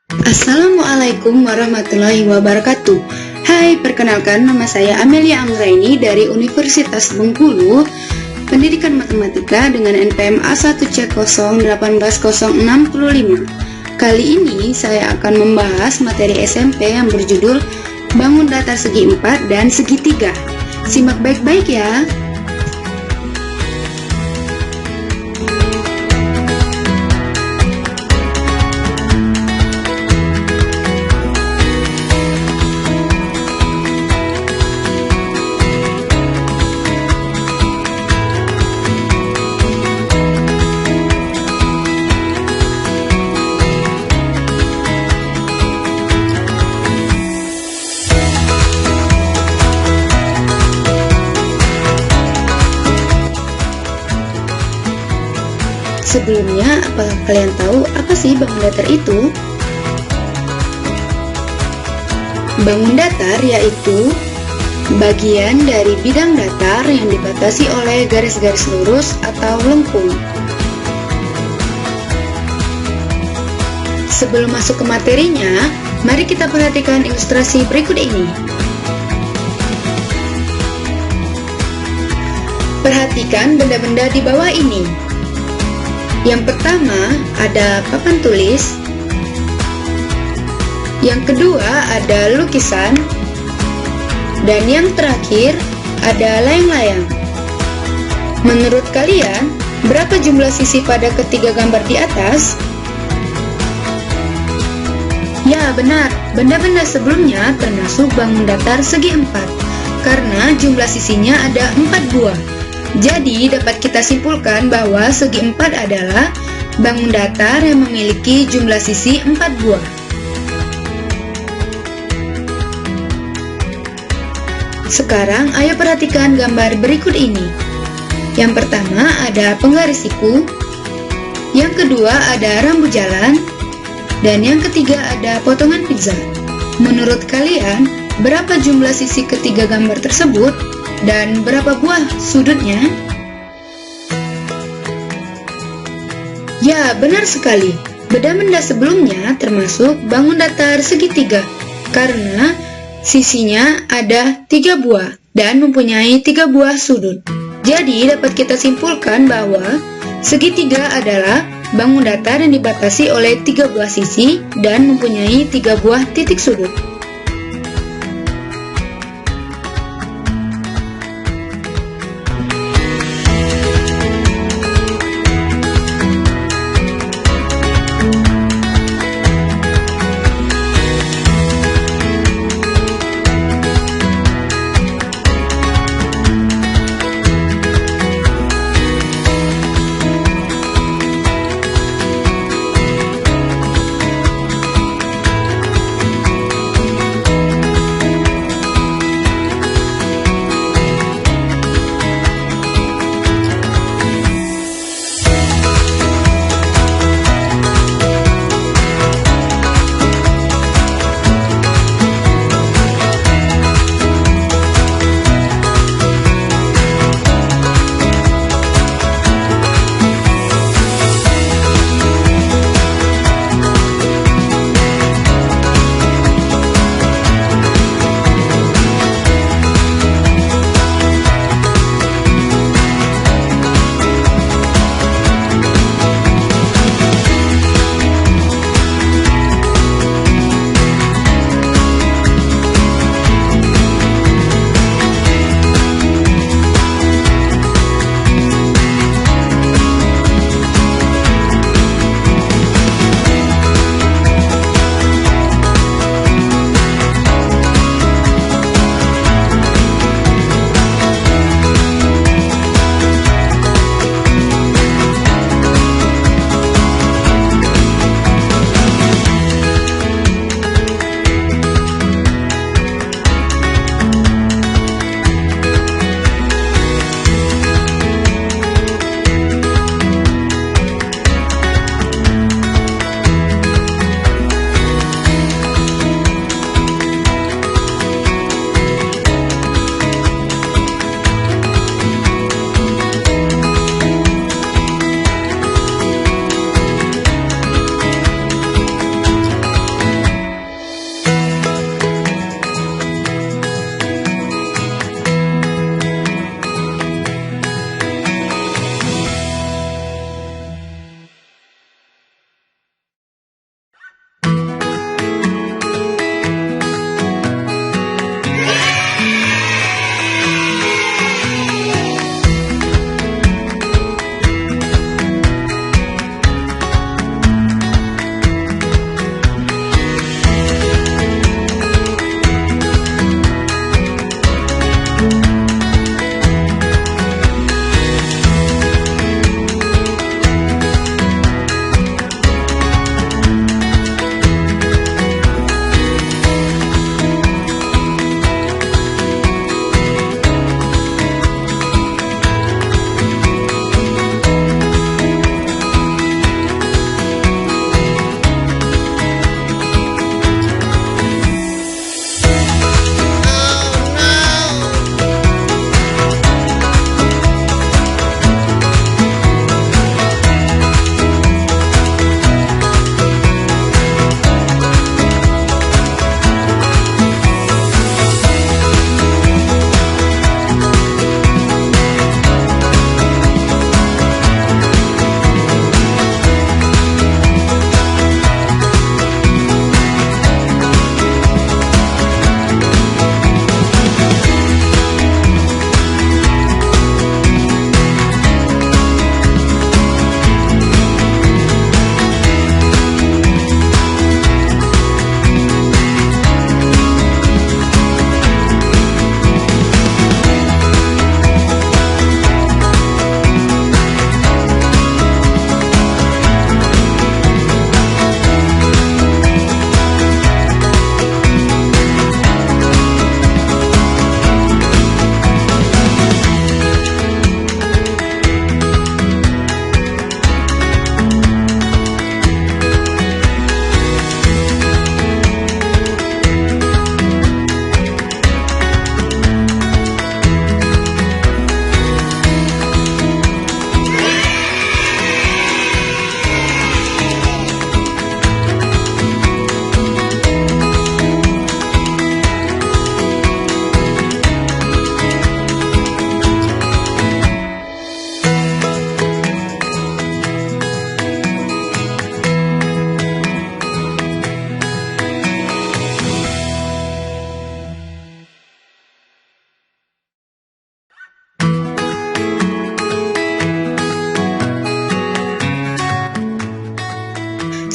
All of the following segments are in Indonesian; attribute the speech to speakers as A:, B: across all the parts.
A: Assalamualaikum warahmatullahi wabarakatuh. Hai, perkenalkan nama saya Amelia Anggraini dari Universitas Bengkulu, Pendidikan Matematika dengan NPM A1C01805. Kali ini saya akan membahas materi SMP yang berjudul Bangun Datar Segi 4 dan Segitiga. Simak baik-baik ya. Sebelumnya, apakah kalian tahu apa sih bangun datar itu? Bangun datar yaitu bagian dari bidang datar yang dibatasi oleh garis-garis lurus atau lengkung. Sebelum masuk ke materinya, mari kita perhatikan ilustrasi berikut ini. Perhatikan benda-benda di bawah ini. Yang pertama ada papan tulis, yang kedua ada lukisan, dan yang terakhir ada layang-layang. Menurut kalian, berapa jumlah sisi pada ketiga gambar di atas? Ya benar, benda-benda sebelumnya termasuk bangun datar segi 4, karena jumlah sisinya ada 4 buah. Jadi, dapat kita simpulkan bahwa segi 4 adalah bangun datar yang memiliki jumlah sisi 4 buah. Sekarang, ayo perhatikan gambar berikut ini. Yang pertama ada penggaris siku, yang kedua ada rambu jalan, dan yang ketiga ada potongan pizza. Menurut kalian, berapa jumlah sisi ketiga gambar tersebut? Dan berapa buah sudutnya? Ya, benar sekali. Benda-benda sebelumnya termasuk bangun datar segitiga, karena sisinya ada 3 buah dan mempunyai 3 buah sudut. Jadi, dapat kita simpulkan bahwa segitiga adalah bangun datar yang dibatasi oleh 3 buah sisi dan mempunyai 3 buah titik sudut.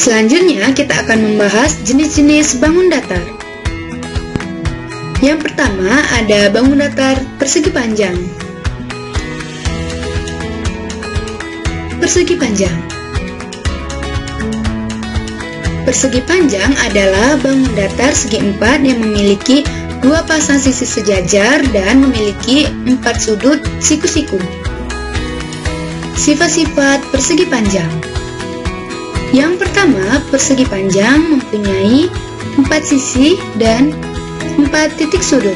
A: Selanjutnya kita akan membahas jenis-jenis bangun datar. Yang pertama ada bangun datar persegi panjang. Persegi panjang. Persegi panjang adalah bangun datar segi empat yang memiliki dua pasang sisi sejajar dan memiliki 4 sudut siku-siku. Sifat-sifat persegi panjang. Yang pertama, persegi panjang mempunyai 4 sisi dan 4 titik sudut.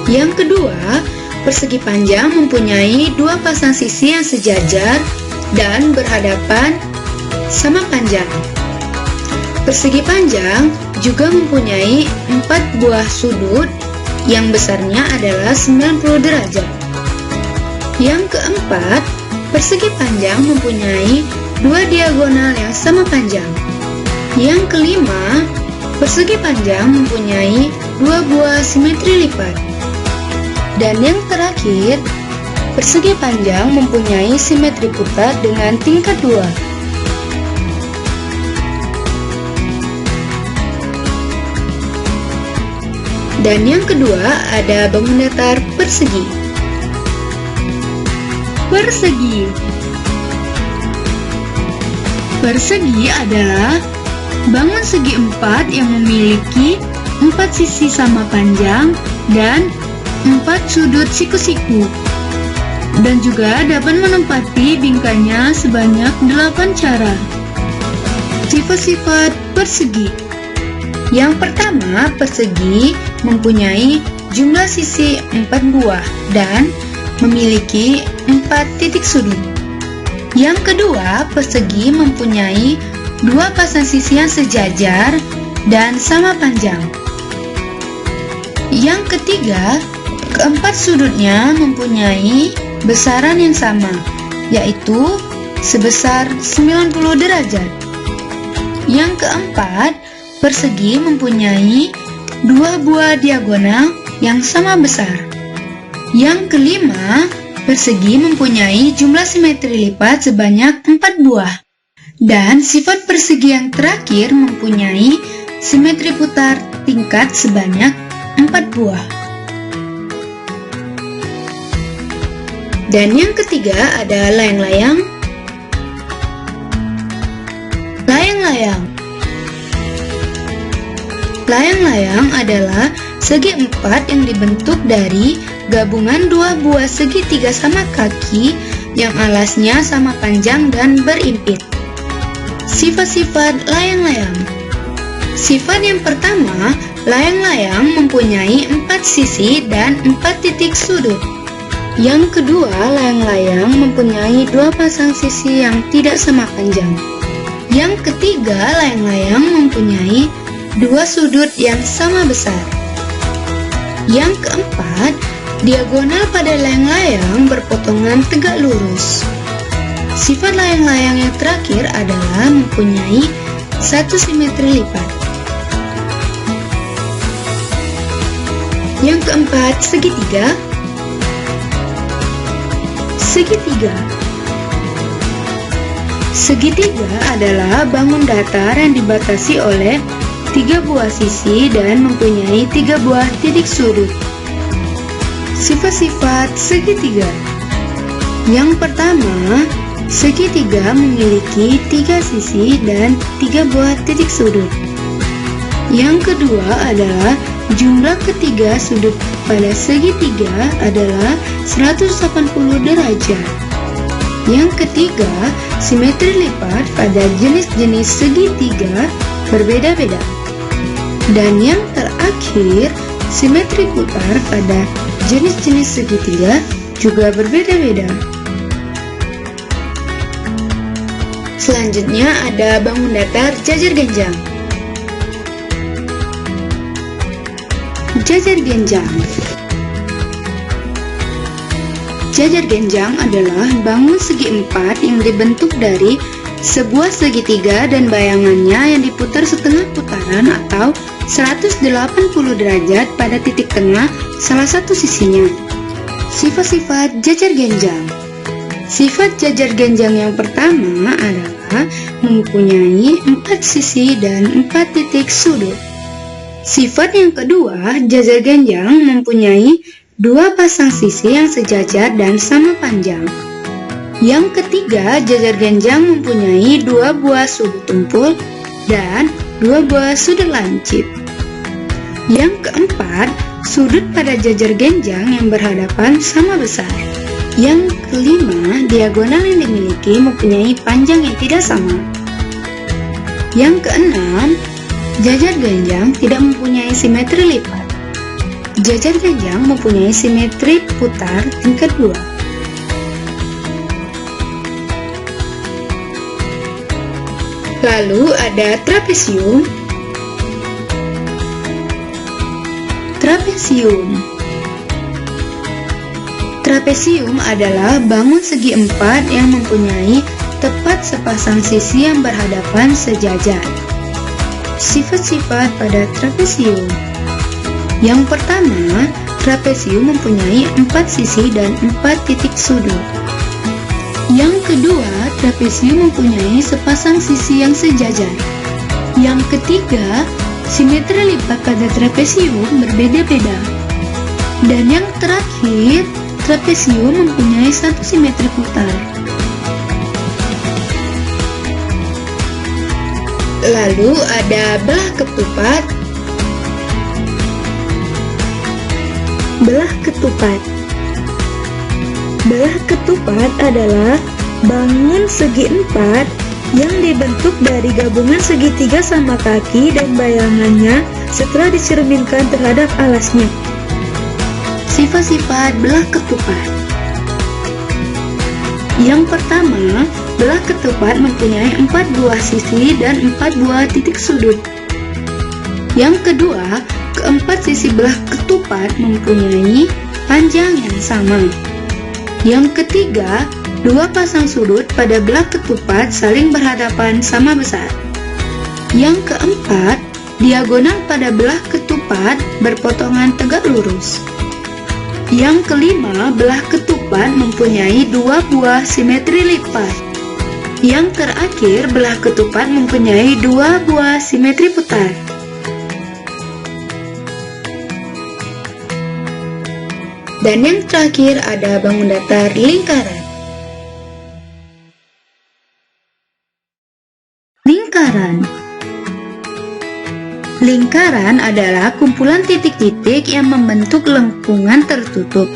A: Yang kedua, persegi panjang mempunyai dua pasang sisi yang sejajar dan berhadapan sama panjang. Persegi panjang juga mempunyai 4 buah sudut yang besarnya adalah 90 derajat. Yang keempat, persegi panjang mempunyai dua diagonal yang sama panjang. Yang kelima, persegi panjang mempunyai dua buah simetri lipat. Dan yang terakhir, persegi panjang mempunyai simetri putar dengan tingkat 2. Dan yang kedua ada bangun datar persegi. Persegi. Persegi adalah bangun segi empat yang memiliki 4 sisi sama panjang dan 4 sudut siku-siku, dan juga dapat menempati bingkainya sebanyak 8 cara. Sifat-sifat persegi. Yang pertama, persegi mempunyai jumlah sisi 4 buah dan memiliki 4 titik sudut. Yang kedua, persegi mempunyai dua pasang sisi yang sejajar dan sama panjang. Yang ketiga, keempat sudutnya mempunyai besaran yang sama, yaitu sebesar 90 derajat. Yang keempat, persegi mempunyai dua buah diagonal yang sama besar. Yang kelima, persegi mempunyai jumlah simetri lipat sebanyak 4 buah. Dan sifat persegi yang terakhir mempunyai simetri putar tingkat sebanyak 4 buah. Dan yang ketiga ada layang-layang. Layang-layang. Layang-layang adalah segi empat yang dibentuk dari gabungan dua buah segitiga sama kaki yang alasnya sama panjang dan berimpit. Sifat-sifat layang-layang. Sifat yang pertama, layang-layang mempunyai 4 sisi dan 4 titik sudut. Yang kedua, layang-layang mempunyai dua pasang sisi yang tidak sama panjang. Yang ketiga, layang-layang mempunyai dua sudut yang sama besar. Yang keempat, diagonal pada layang-layang berpotongan tegak lurus. Sifat layang-layang yang terakhir adalah mempunyai satu simetri lipat. Yang keempat, segitiga. Segitiga. Segitiga adalah bangun datar yang dibatasi oleh 3 buah sisi dan mempunyai 3 buah titik sudut. Sifat-sifat segitiga. Yang pertama, segitiga memiliki 3 sisi dan 3 buah titik sudut. Yang kedua adalah jumlah ketiga sudut pada segitiga adalah 180 derajat. Yang ketiga, simetri lipat pada jenis-jenis segitiga berbeda-beda. Dan yang terakhir, simetri putar pada jenis-jenis segitiga juga berbeda-beda. Selanjutnya ada bangun datar jajar genjang. Jajar genjang. Jajar genjang adalah bangun segi empat yang dibentuk dari sebuah segitiga dan bayangannya yang diputar setengah putaran atau 180 derajat pada titik tengah salah satu sisinya. Sifat-sifat jajar genjang. Sifat jajar genjang yang pertama adalah mempunyai 4 sisi dan 4 titik sudut. Sifat yang kedua, jajar genjang mempunyai 2 pasang sisi yang sejajar dan sama panjang. Yang ketiga, jajar genjang mempunyai 2 buah sudut tumpul dan 2 buah sudut lancip. Yang keempat, sudut pada jajar genjang yang berhadapan sama besar. Yang kelima, diagonal yang dimiliki mempunyai panjang yang tidak sama. Yang keenam, jajar genjang tidak mempunyai simetri lipat. Jajar genjang mempunyai simetri putar tingkat 2. Lalu ada trapesium. Trapesium adalah bangun segi 4 yang mempunyai tepat sepasang sisi yang berhadapan sejajar. Sifat-sifat pada trapesium. Yang pertama, trapesium mempunyai 4 sisi dan 4 titik sudut. Yang kedua, trapesium mempunyai sepasang sisi yang sejajar. Yang ketiga, simetri lipat pada trapesium berbeda-beda. Dan yang terakhir, trapesium mempunyai 1 simetri putar. Lalu ada belah ketupat. Belah ketupat adalah bangun segi 4 yang dibentuk dari gabungan segitiga sama kaki dan bayangannya setelah dicerminkan terhadap alasnya. Sifat-sifat belah ketupat. Yang pertama, belah ketupat mempunyai 4 buah sisi dan 4 buah titik sudut. Yang kedua, keempat sisi belah ketupat mempunyai panjang yang sama. Yang ketiga, 2 pasang sudut pada belah ketupat saling berhadapan sama besar. Yang keempat, diagonal pada belah ketupat berpotongan tegak lurus. Yang kelima, belah ketupat mempunyai 2 buah simetri lipat. Yang terakhir, belah ketupat mempunyai 2 buah simetri putar. Dan yang terakhir ada bangun datar lingkaran. Lingkaran adalah kumpulan titik-titik yang membentuk lengkungan tertutup,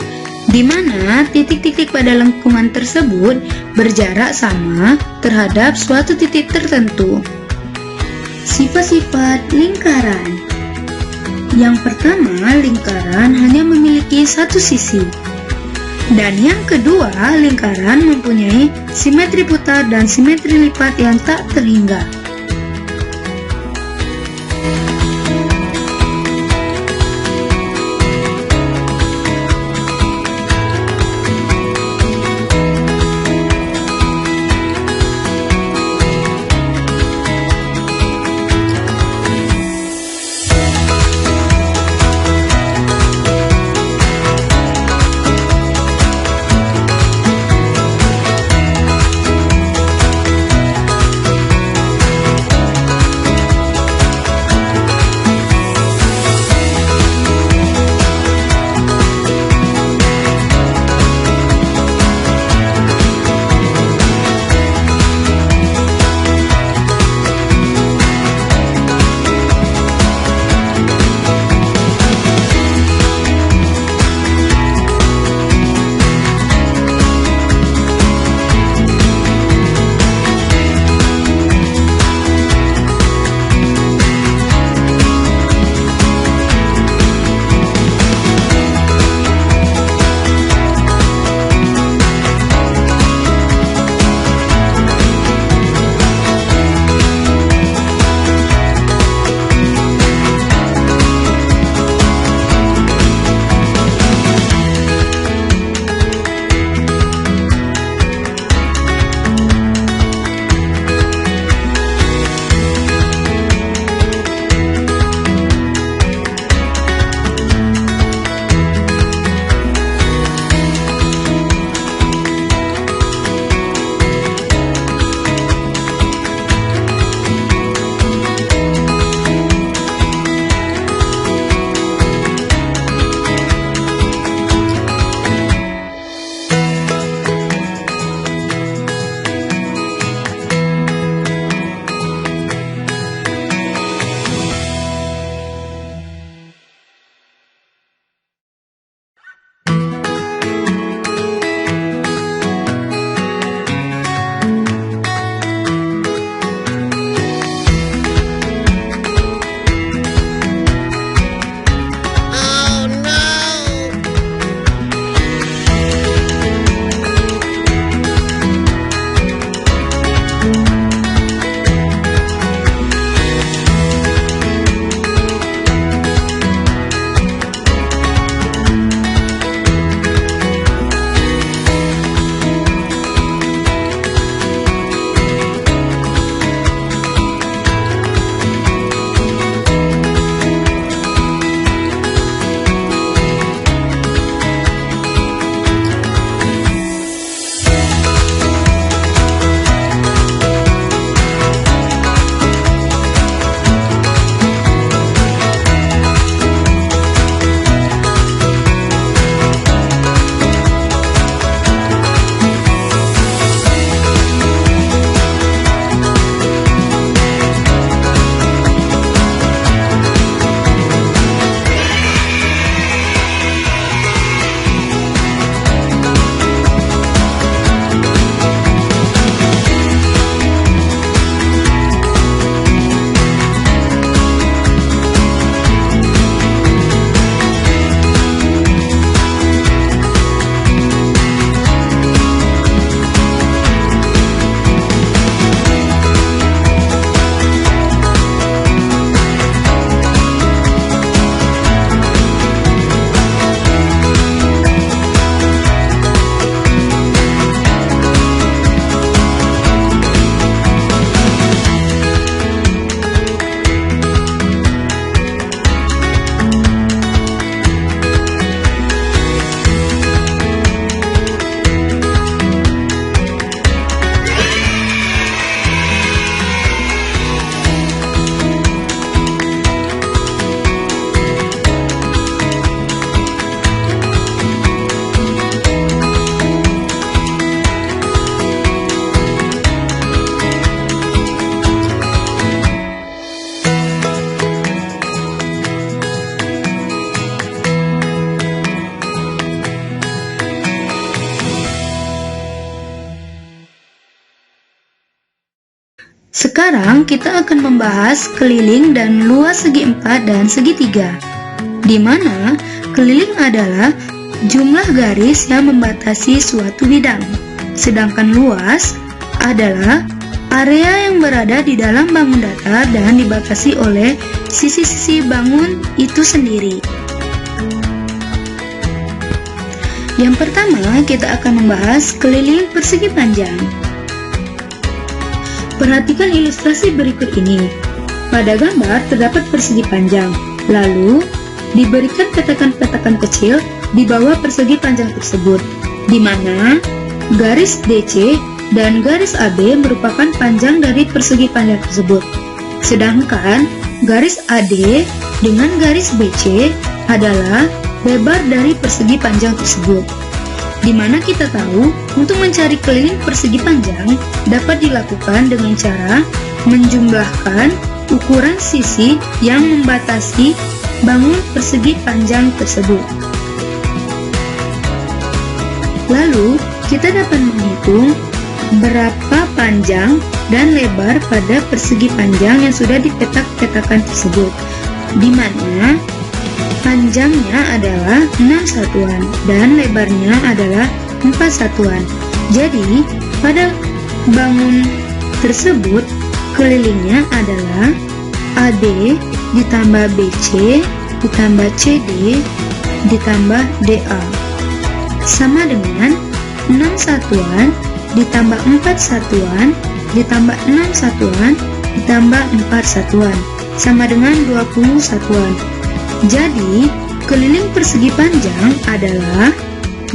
A: di mana titik-titik pada lengkungan tersebut berjarak sama terhadap suatu titik tertentu. Sifat-sifat lingkaran. Yang pertama, lingkaran hanya memiliki 1 sisi. Dan yang kedua, lingkaran mempunyai simetri putar dan simetri lipat yang tak terhingga. Sekarang kita akan membahas keliling dan luas segi 4 dan segitiga, di mana keliling adalah jumlah garis yang membatasi suatu bidang, sedangkan luas adalah area yang berada di dalam bangun datar dan dibatasi oleh sisi-sisi bangun itu sendiri. Yang pertama, kita akan membahas keliling persegi panjang. Perhatikan ilustrasi berikut ini. Pada gambar terdapat persegi panjang, lalu diberikan petakan-petakan kecil di bawah persegi panjang tersebut, di mana garis DC dan garis AB merupakan panjang dari persegi panjang tersebut. Sedangkan garis AD dengan garis BC adalah lebar dari persegi panjang tersebut. Di mana kita tahu untuk mencari keliling persegi panjang dapat dilakukan dengan cara menjumlahkan ukuran sisi yang membatasi bangun persegi panjang tersebut. Lalu, kita dapat menghitung berapa panjang dan lebar pada persegi panjang yang sudah dipetak-petakan tersebut, di mana panjangnya adalah 6 satuan dan lebarnya adalah 4 satuan. Jadi, pada bangun tersebut kelilingnya adalah AD ditambah BC ditambah CD ditambah DA sama dengan 6 satuan ditambah 4 satuan ditambah 6 satuan ditambah 4 satuan sama dengan 20 satuan. Jadi, keliling persegi panjang adalah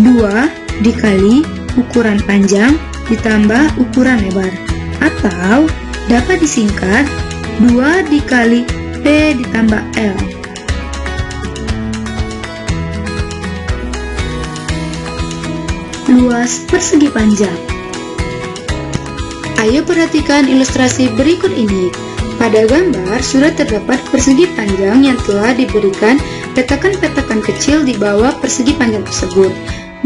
A: 2 dikali ukuran panjang ditambah ukuran lebar, atau dapat disingkat 2 dikali P ditambah L. Luas persegi panjang. Ayo perhatikan ilustrasi berikut ini. Pada gambar sudah terdapat persegi panjang yang telah diberikan petakan-petakan kecil di bawah persegi panjang tersebut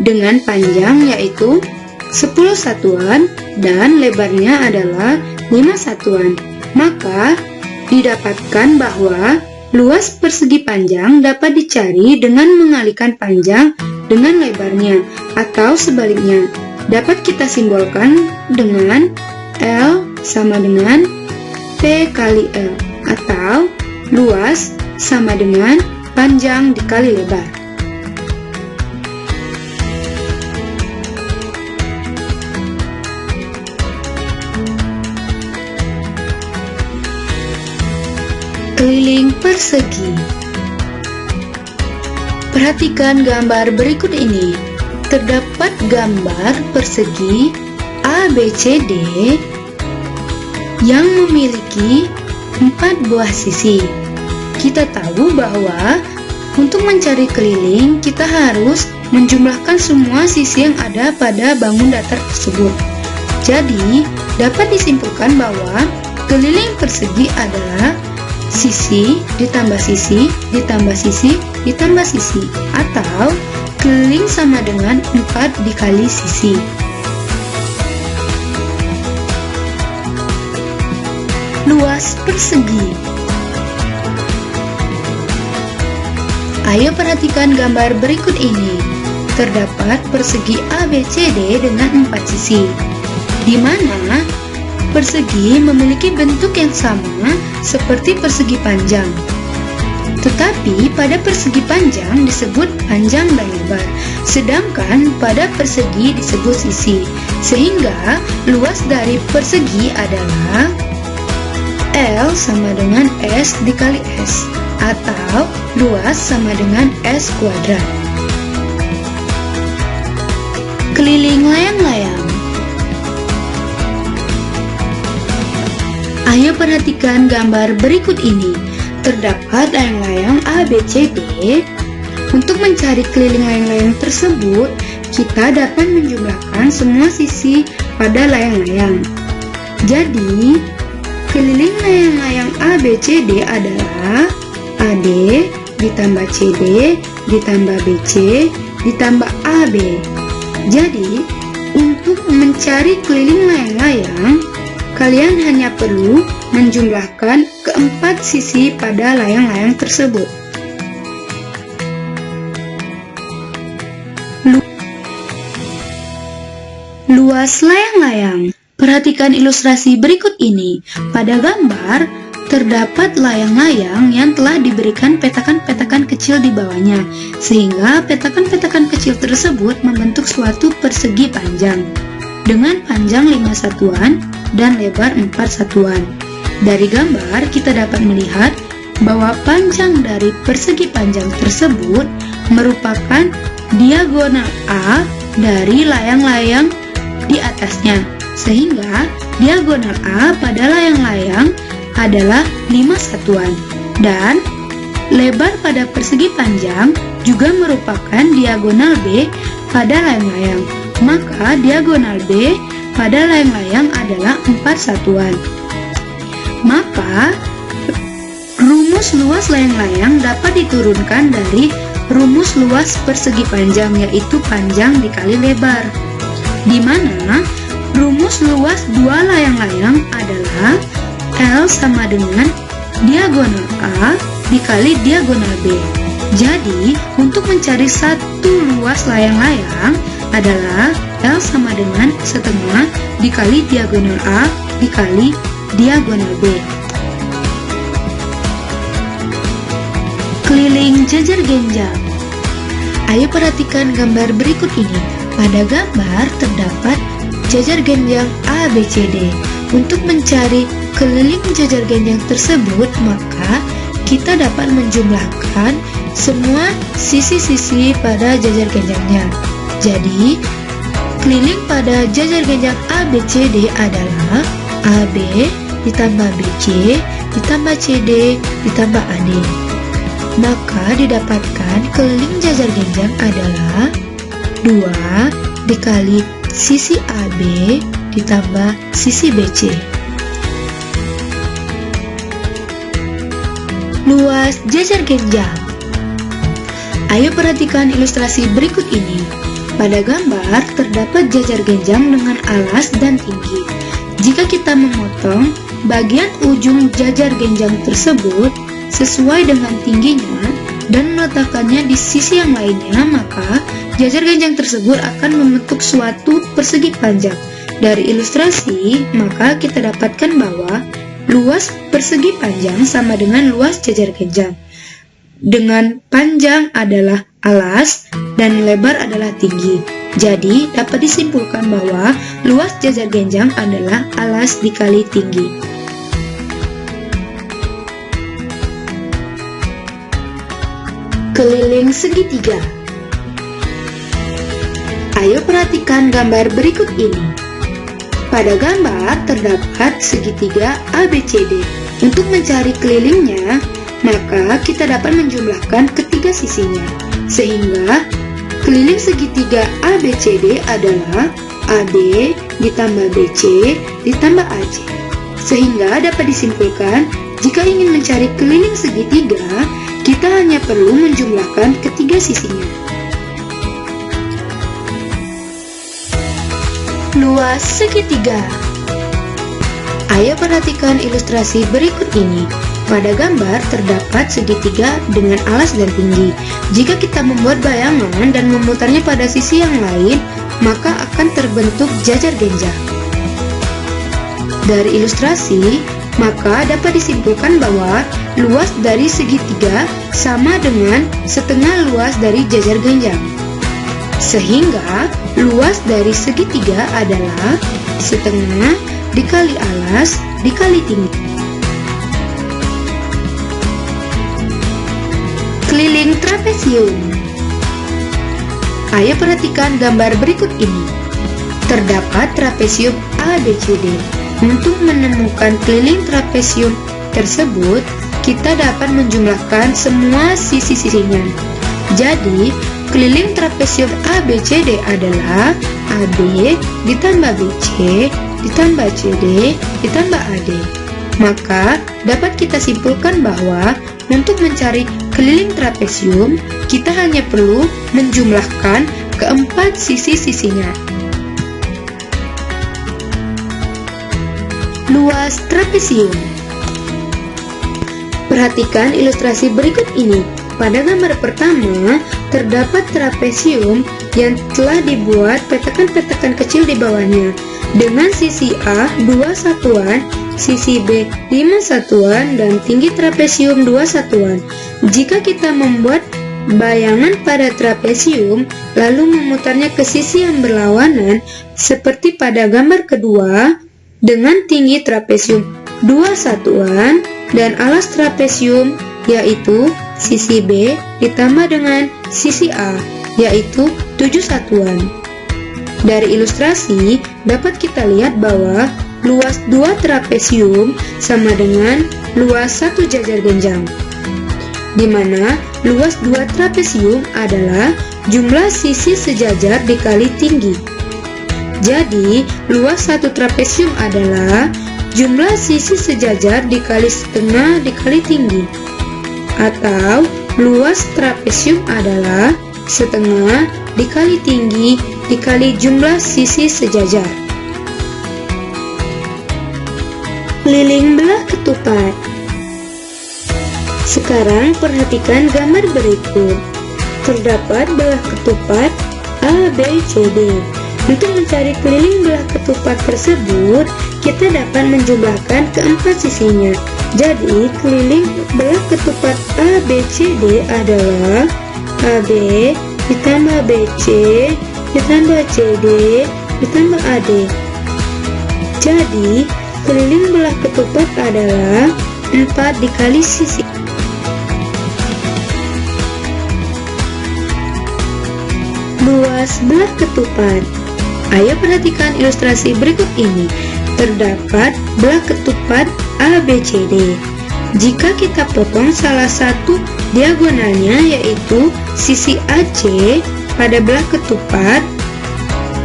A: dengan panjang yaitu 10 satuan dan lebarnya adalah 5 satuan. Maka didapatkan bahwa luas persegi panjang dapat dicari dengan mengalihkan panjang dengan lebarnya, atau sebaliknya dapat kita simbolkan dengan L sama dengan P kali L, atau luas sama dengan panjang dikali lebar. Keliling persegi. Perhatikan gambar berikut ini. Terdapat gambar persegi ABCD yang memiliki 4 buah sisi. Kita tahu bahwa untuk mencari keliling kita harus menjumlahkan semua sisi yang ada pada bangun datar tersebut. Jadi, dapat disimpulkan bahwa keliling persegi adalah sisi ditambah sisi ditambah sisi ditambah sisi, atau keliling sama dengan 4 dikali sisi. Luas persegi. Ayo perhatikan gambar berikut ini. Terdapat persegi ABCD dengan 4 sisi, di mana persegi memiliki bentuk yang sama seperti persegi panjang. Tetapi pada persegi panjang disebut panjang dan lebar, sedangkan pada persegi disebut sisi. Sehingga luas dari persegi adalah L sama dengan S dikali S, atau luas sama dengan S kuadrat. Keliling layang-layang. Ayo perhatikan gambar berikut ini. Terdapat layang-layang ABCD. Untuk mencari keliling layang-layang tersebut, kita dapat menjumlahkan semua sisi pada layang-layang. Jadi, keliling layang-layang ABCD adalah AD ditambah CD ditambah BC ditambah AB. Jadi, untuk mencari keliling layang-layang, kalian hanya perlu menjumlahkan keempat sisi pada layang-layang tersebut. Luas layang-layang. Perhatikan ilustrasi berikut ini. Pada gambar, terdapat layang-layang yang telah diberikan petakan-petakan kecil di bawahnya, sehingga petakan-petakan kecil tersebut membentuk suatu persegi panjang, dengan panjang 5 satuan dan lebar 4 satuan. Dari gambar, kita dapat melihat bahwa panjang dari persegi panjang tersebut merupakan diagonal A dari layang-layang di atasnya, sehingga diagonal A pada layang-layang adalah 5 satuan, dan lebar pada persegi panjang juga merupakan diagonal B pada layang-layang. Maka diagonal B pada layang-layang adalah 4 satuan. Maka rumus luas layang-layang dapat diturunkan dari rumus luas persegi panjang, yaitu panjang dikali lebar, di mana rumus luas dua layang-layang adalah L sama dengan diagonal A dikali diagonal B. Jadi, untuk mencari satu luas layang-layang adalah L sama dengan setengah dikali diagonal A dikali diagonal B. Keliling jajar genjang. Ayo perhatikan gambar berikut ini. Pada gambar terdapat jajar genjang A, B, C, D. Untuk mencari keliling jajar genjang tersebut, maka kita dapat menjumlahkan semua sisi-sisi pada jajar genjangnya. Jadi, keliling pada jajar genjang A, B, C, D adalah AB ditambah BC ditambah CD ditambah AD. Maka didapatkan keliling jajar genjang adalah 2 dikali sisi AB ditambah sisi BC. Luas jajar genjang. Ayo perhatikan ilustrasi berikut ini. Pada gambar terdapat jajar genjang dengan alas dan tinggi. Jika kita memotong bagian ujung jajar genjang tersebut sesuai dengan tingginya dan meletakkannya di sisi yang lainnya, maka jajar genjang tersebut akan membentuk suatu persegi panjang. Dari ilustrasi, maka kita dapatkan bahwa luas persegi panjang sama dengan luas jajar genjang, dengan panjang adalah alas dan lebar adalah tinggi. Jadi, dapat disimpulkan bahwa luas jajar genjang adalah alas dikali tinggi. Keliling segitiga. Ayo perhatikan gambar berikut ini. Pada gambar terdapat segitiga ABCD. Untuk mencari kelilingnya, maka kita dapat menjumlahkan ketiga sisinya, sehingga keliling segitiga ABCD adalah AB ditambah BC ditambah AC. Sehingga dapat disimpulkan, jika ingin mencari keliling segitiga, kita hanya perlu menjumlahkan ketiga sisinya. Luas segitiga. Ayo perhatikan ilustrasi berikut ini. Pada gambar terdapat segitiga dengan alas dan tinggi. Jika kita membuat bayangan dan memutarnya pada sisi yang lain, maka akan terbentuk jajar genjang. Dari ilustrasi, maka dapat disimpulkan bahwa luas dari segitiga sama dengan setengah luas dari jajar genjang. Sehingga luas dari segitiga adalah setengah dikali alas dikali tinggi. Keliling trapesium. Ayo perhatikan gambar berikut ini. Terdapat trapesium ABCD. Untuk menemukan keliling trapesium tersebut, kita dapat menjumlahkan semua sisi-sisinya. Jadi, keliling trapesium ABCD adalah AB ditambah BC ditambah CD ditambah AD. Maka, dapat kita simpulkan bahwa untuk mencari keliling trapesium, kita hanya perlu menjumlahkan keempat sisi-sisinya. luas trapesium. Perhatikan ilustrasi berikut ini. Pada gambar pertama, terdapat trapesium yang telah dibuat petakan-petakan kecil di bawahnya, dengan sisi A 2 satuan, sisi B 5 satuan, dan tinggi trapesium 2 satuan. Jika kita membuat bayangan pada trapesium, lalu memutarnya ke sisi yang berlawanan, seperti pada gambar kedua, dengan tinggi trapesium 2 satuan, dan alas trapesium, yaitu sisi B ditambah dengan sisi A, yaitu 7 satuan. Dari ilustrasi, dapat kita lihat bahwa luas 2 trapesium sama dengan luas 1 jajar genjang, di mana luas 2 trapesium adalah jumlah sisi sejajar dikali tinggi. Jadi, luas 1 trapesium adalah jumlah sisi sejajar dikali setengah dikali tinggi, atau luas trapesium adalah setengah dikali tinggi dikali jumlah sisi sejajar. Keliling belah ketupat. Sekarang perhatikan gambar berikut. Terdapat belah ketupat A, B, C, D. Untuk mencari keliling belah ketupat tersebut, kita dapat menjumlahkan keempat sisinya. Jadi, keliling belah ketupat A, B, C, D adalah AB ditambah BC ditambah CD ditambah AD. Jadi, keliling belah ketupat adalah 4 dikali sisi. Luas belah ketupat. Ayo perhatikan ilustrasi berikut ini. Terdapat belah ketupat ABCD. Jika kita potong salah satu diagonalnya, yaitu sisi AC pada belah ketupat,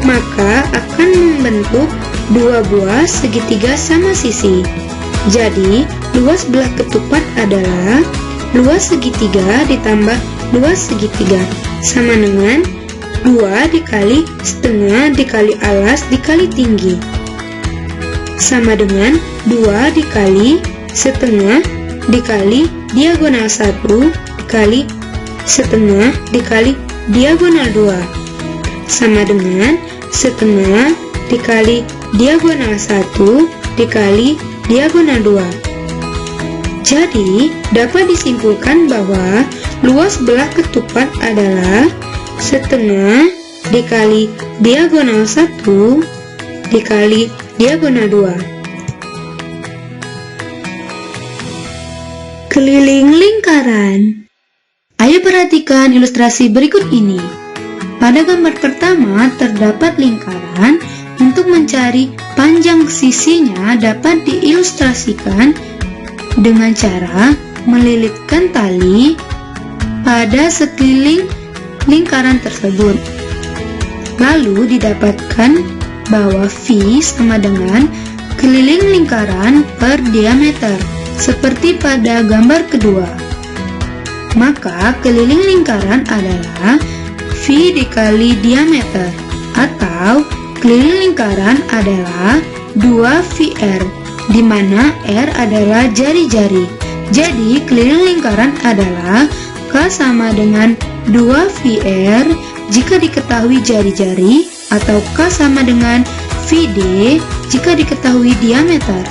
A: maka akan membentuk dua buah segitiga sama sisi. Jadi, luas belah ketupat adalah luas segitiga ditambah luas segitiga, sama dengan 2 dikali setengah dikali alas dikali tinggi, sama dengan 2 dikali setengah dikali diagonal 1 dikali setengah dikali diagonal 2, sama dengan setengah dikali diagonal 1 dikali diagonal 2. Jadi, dapat disimpulkan bahwa luas belah ketupat adalah setengah dikali diagonal 1 dikali diagonal 2. Keliling lingkaran. Ayo perhatikan ilustrasi berikut ini. Pada gambar pertama terdapat lingkaran. Untuk mencari panjang sisinya dapat diilustrasikan dengan cara melilitkan tali pada sekeliling lingkaran tersebut. Lalu didapatkan bahwa V sama dengan keliling lingkaran per diameter, seperti pada gambar kedua. Maka keliling lingkaran adalah V dikali diameter, atau keliling lingkaran adalah 2VR, di mana R adalah jari-jari. Jadi keliling lingkaran adalah K sama dengan 2VR jika diketahui jari-jari, atau K sama dengan VD jika diketahui diameter.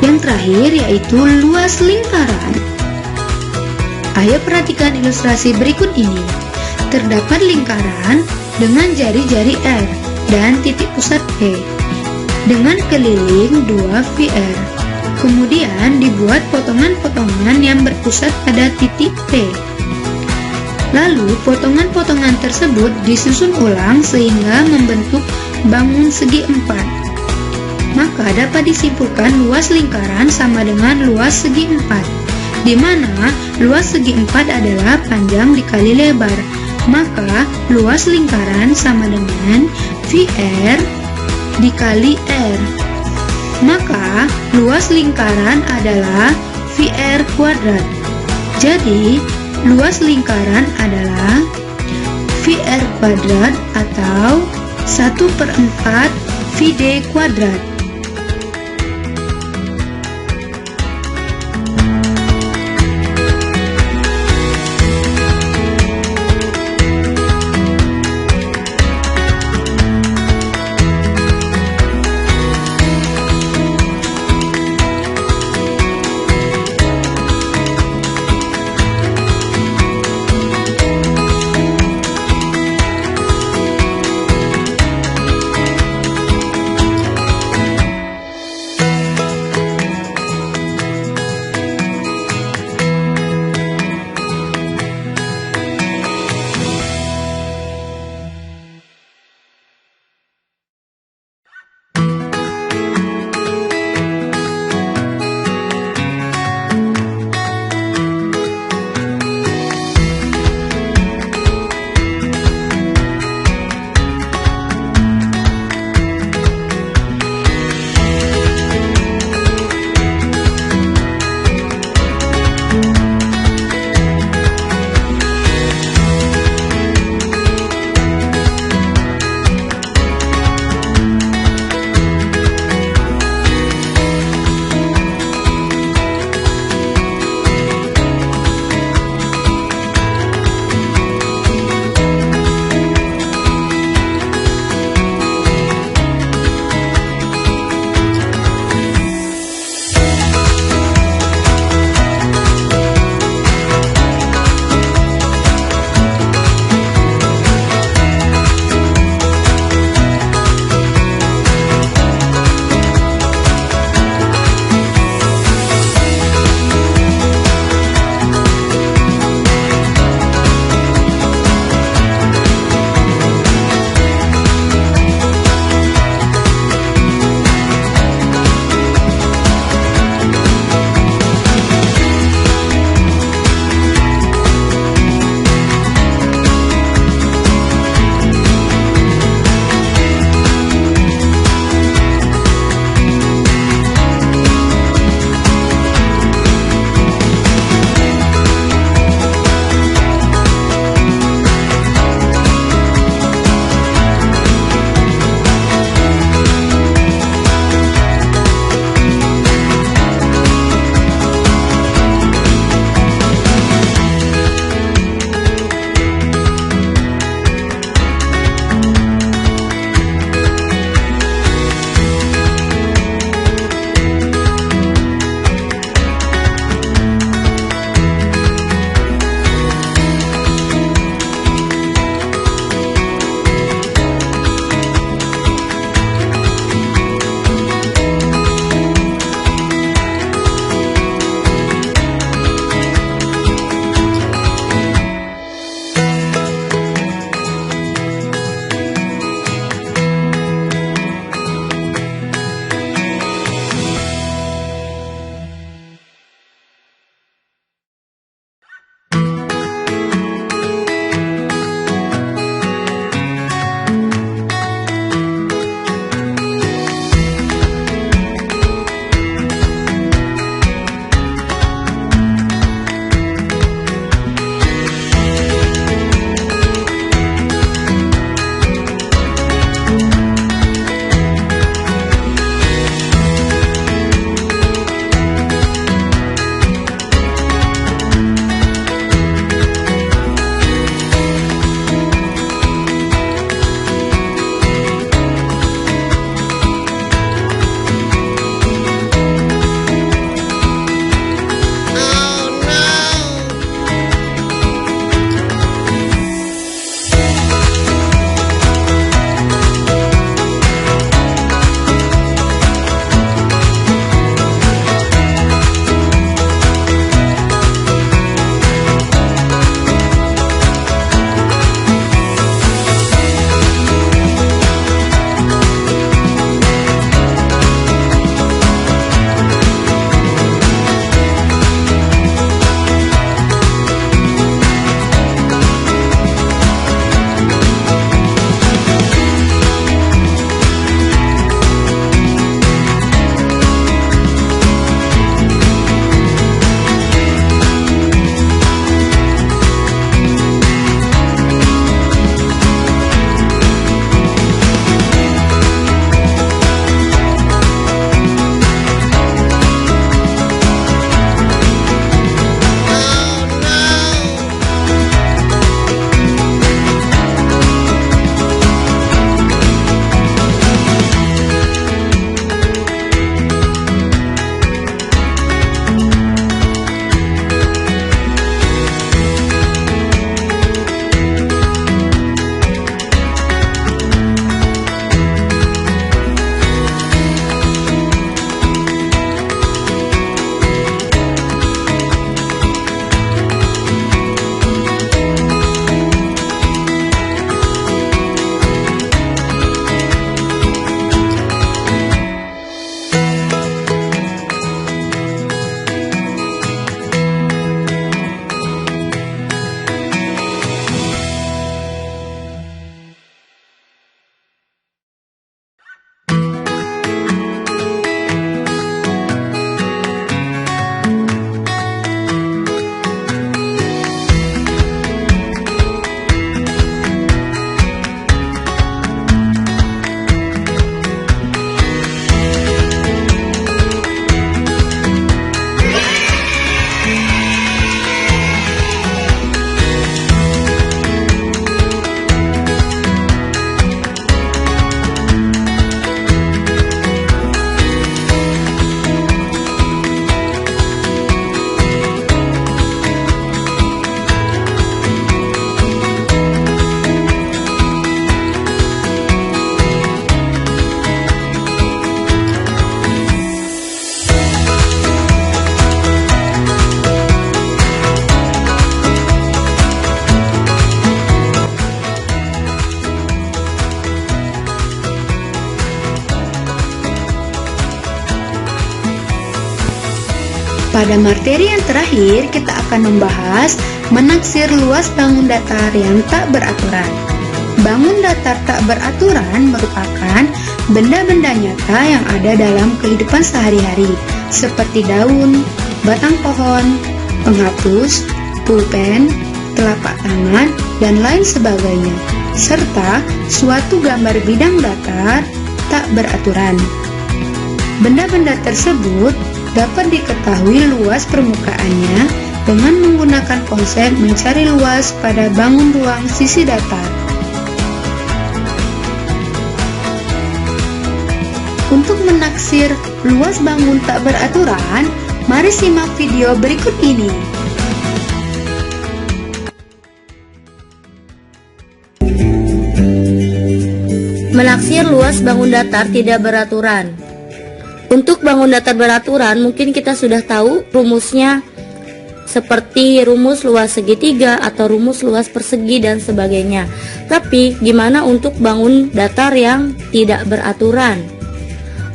A: Yang terakhir yaitu luas lingkaran. Ayo perhatikan ilustrasi berikut ini. Terdapat lingkaran dengan jari-jari R dan titik pusat P dengan keliling 2VR. Kemudian dibuat potongan-potongan yang berpusat pada titik P. Lalu potongan-potongan tersebut disusun ulang sehingga membentuk bangun segi 4. Maka dapat disimpulkan luas lingkaran sama dengan luas segi 4, di mana luas segi 4 adalah panjang dikali lebar. Maka luas lingkaran sama dengan VR dikali R. Maka luas lingkaran adalah VR kuadrat. Jadi luas lingkaran adalah VR kuadrat atau 1/4 VD kuadrat. Pada materi yang terakhir, kita akan membahas menaksir luas bangun datar yang tak beraturan. Bangun datar tak beraturan merupakan benda-benda nyata yang ada dalam kehidupan sehari-hari, seperti daun, batang pohon, penghapus, pulpen, telapak tangan, dan lain sebagainya, serta suatu gambar bidang datar tak beraturan. Benda-benda tersebut dapat diketahui luas permukaannya dengan menggunakan konsep mencari luas pada bangun ruang sisi datar. Untuk menaksir luas bangun tak beraturan, mari simak video berikut ini.
B: Menaksir luas bangun datar tidak beraturan. Untuk bangun datar beraturan, mungkin kita sudah tahu rumusnya, seperti rumus luas segitiga atau rumus luas persegi dan sebagainya. Tapi gimana untuk bangun datar yang tidak beraturan?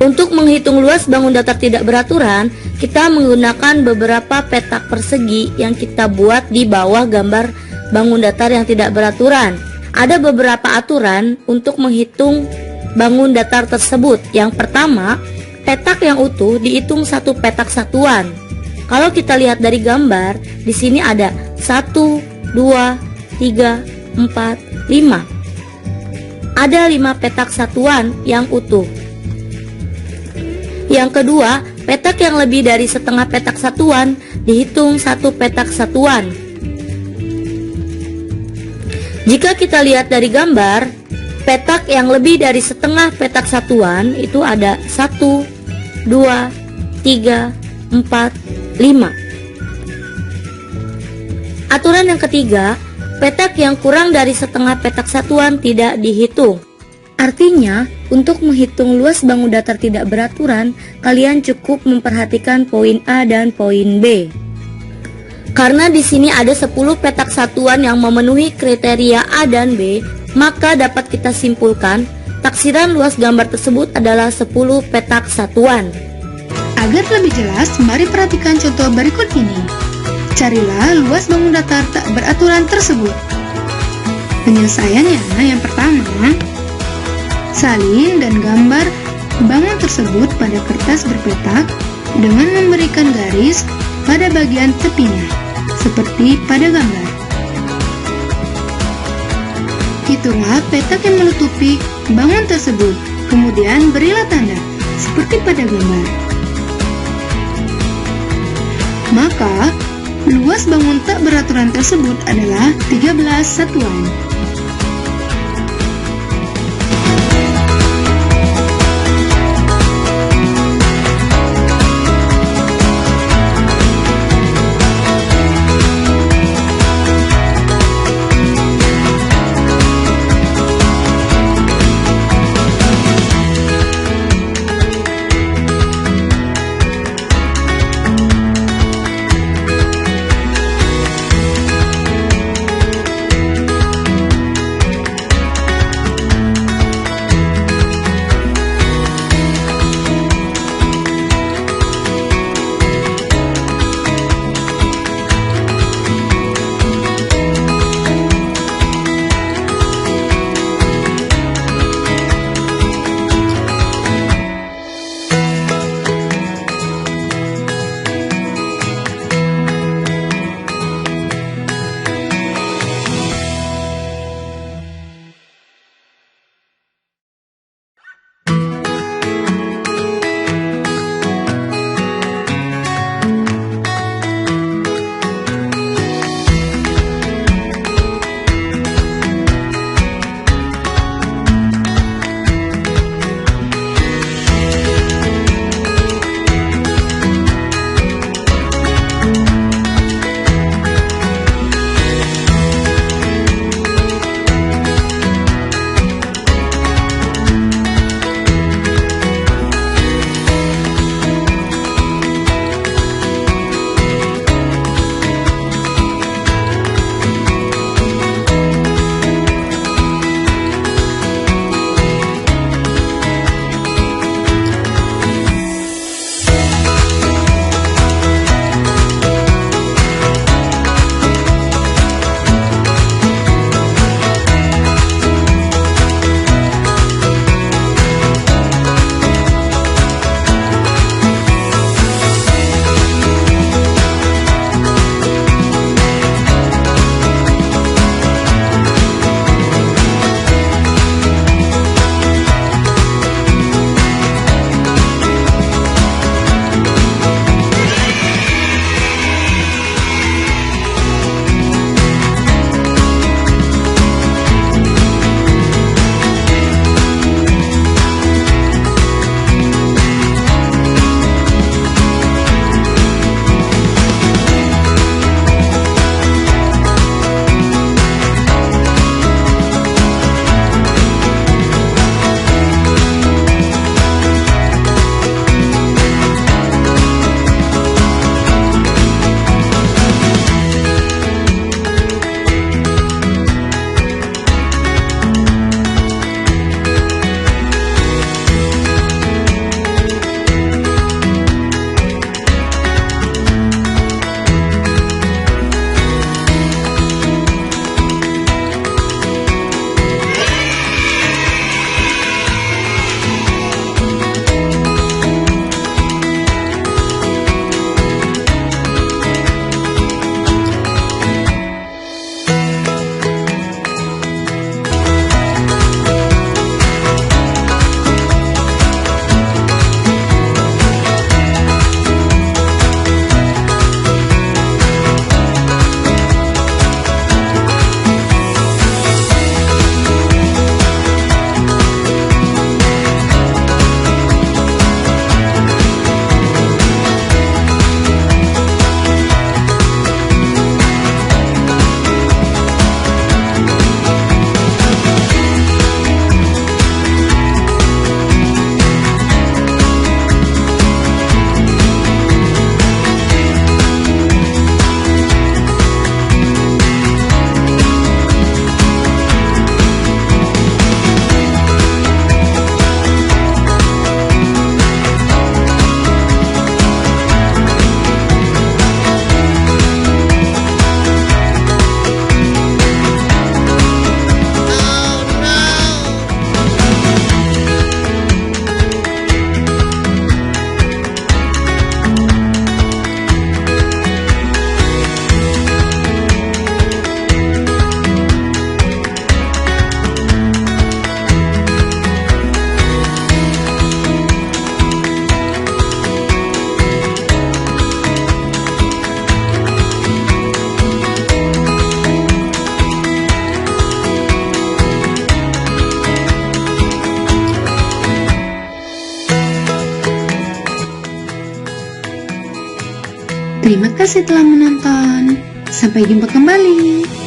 B: Untuk menghitung luas bangun datar tidak beraturan, kita menggunakan beberapa petak persegi yang kita buat di bawah gambar bangun datar yang tidak beraturan. Ada beberapa aturan untuk menghitung bangun datar tersebut. Yang pertama, petak yang utuh dihitung satu petak satuan. Kalau kita lihat dari gambar, di sini ada 1, 2, 3, 4, 5. Ada 5 petak satuan yang utuh. Yang kedua, petak yang lebih dari setengah petak satuan dihitung satu petak satuan. Jika kita lihat dari gambar, petak yang lebih dari setengah petak satuan itu ada 1, 2, 3, 4, 5. Aturan yang ketiga, petak yang kurang dari setengah petak satuan tidak dihitung. Artinya, untuk menghitung luas bangun datar tidak beraturan, kalian cukup memperhatikan poin A dan poin B. Karena di sini ada 10 petak satuan yang memenuhi kriteria A dan B, maka dapat kita simpulkan taksiran luas gambar tersebut adalah 10 petak satuan.
A: Agar lebih jelas, mari perhatikan contoh berikut ini. Carilah luas bangun datar tak beraturan tersebut. Penyelesaiannya yang pertama, salin dan gambar bangun tersebut pada kertas berpetak dengan memberikan garis pada bagian tepinya, seperti pada gambar. Hitunglah petak yang menutupi bangun tersebut, kemudian berilah tanda, seperti pada gambar. Maka, luas bangun tak beraturan tersebut adalah 13 satuan. Terima kasih telah menonton. Sampai jumpa kembali.